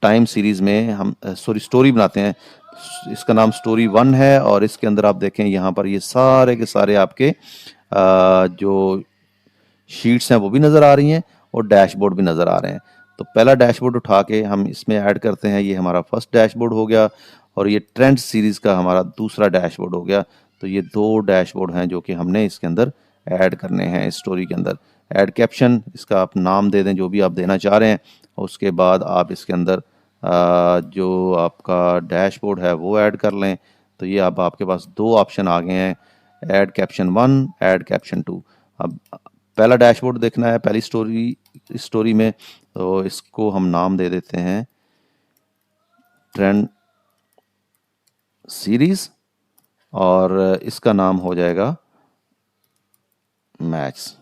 Time series में हम story बनाते हैं। इसका नाम स्टोरी 1 है और इसके अंदर आप देखें यहाँ पर ये सारे के सारे आपके जो शीट्स हैं वो भी नज़र आ रही हैं और डैशबोर्ड भी नज़र आ रहे हैं। तो पहला डैशबोर्ड उठा के हम इसमें ऐड करते हैं, ये हमारा फर्स्ट डैशबोर्ड हो गया और ये ट्रेंड सीरीज़ का हमारा दूसरा डैशबोर्ड हो गया। तो ये 2 डैशबोर्ड हैं जो कि हमने इसके अंदर ऐड करने हैं इस स्टोरी के अंदर। ऐड कैप्शन, इसका आप नाम दे दें जो भी आप देना चाह रहे हैं। उसके बाद आप इसके अंदर जो आपका डैशबोर्ड है वो ऐड कर लें। तो ये अब आपके पास 2 ऑप्शन आ गए हैं, ऐड कैप्शन 1, ऐड कैप्शन 2। अब पहला डैशबोर्ड देखना है पहली स्टोरी में, तो इसको हम नाम दे देते हैं ट्रेंड सीरीज और इसका नाम हो जाएगा मैच।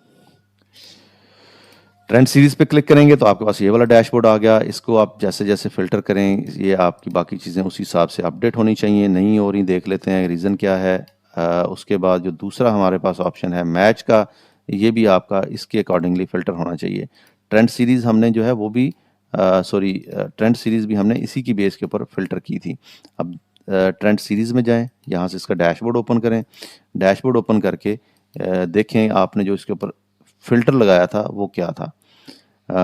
ट्रेंड सीरीज पे क्लिक करेंगे तो आपके पास ये वाला डैशबोर्ड आ गया। इसको आप जैसे जैसे फिल्टर करें, ये आपकी बाकी चीज़ें उसी हिसाब से अपडेट होनी चाहिए, नहीं हो रही, देख लेते हैं रीज़न क्या है। उसके बाद जो दूसरा हमारे पास ऑप्शन है मैच का, ये भी आपका इसके अकॉर्डिंगली फ़िल्टर होना चाहिए। ट्रेंड सीरीज़ हमने जो है वो भी ट्रेंड सीरीज़ भी हमने इसी की बेस के ऊपर फ़िल्टर की थी। अब ट्रेंड सीरीज़ में जाएं, यहाँ से इसका डैशबोर्ड ओपन करें। डैशबोर्ड ओपन करके देखें आपने जो इसके ऊपर फ़िल्टर लगाया था वो क्या था।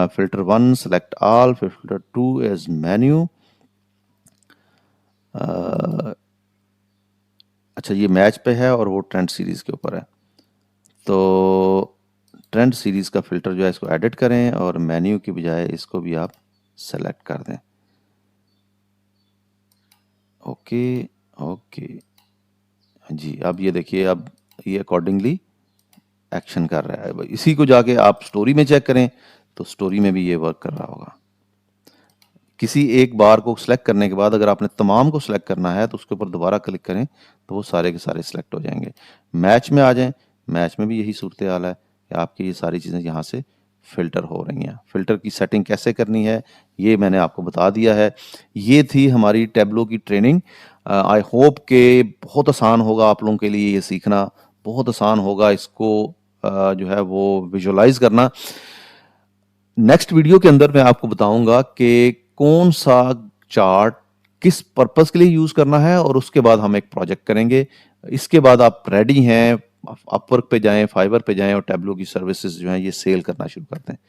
Filter 1 select all, filter 2 is menu. अच्छा, ये मैच पे है और वो ट्रेंड सीरीज़ के ऊपर है। तो ट्रेंड सीरीज़ का फ़िल्टर जो है इसको एडिट करें और मेन्यू की बजाय इसको भी आप सेलेक्ट कर दें। ओके ओके जी, अब ये देखिए, अब ये अकॉर्डिंगली एक्शन कर रहा है। इसी को जाके आप स्टोरी में चेक करें तो स्टोरी में भी ये वर्क कर रहा होगा। किसी एक बार को सिलेक्ट करने के बाद अगर आपने तमाम को सिलेक्ट करना है तो उसके ऊपर दोबारा क्लिक करें तो वो सारे के सारे सिलेक्ट हो जाएंगे। मैच में आ जाएं, मैच में भी यही सूरत हाल है कि आपकी ये सारी चीज़ें यहाँ से फ़िल्टर हो रही हैं। फ़िल्टर की सेटिंग कैसे करनी है ये मैंने आपको बता दिया है। ये थी हमारी टैब्लो की ट्रेनिंग। आई होप कि बहुत आसान होगा आप लोगों के लिए ये सीखना, बहुत आसान होगा इसको जो है वो विजुअलाइज करना। नेक्स्ट वीडियो के अंदर मैं आपको बताऊंगा कि कौन सा चार्ट किस पर्पस के लिए यूज करना है और उसके बाद हम एक प्रोजेक्ट करेंगे। इसके बाद आप रेडी हैं, अपवर्क पे जाएं, फाइवर पे जाएं और टैब्लो की सर्विसेज जो हैं ये सेल करना शुरू करते हैं।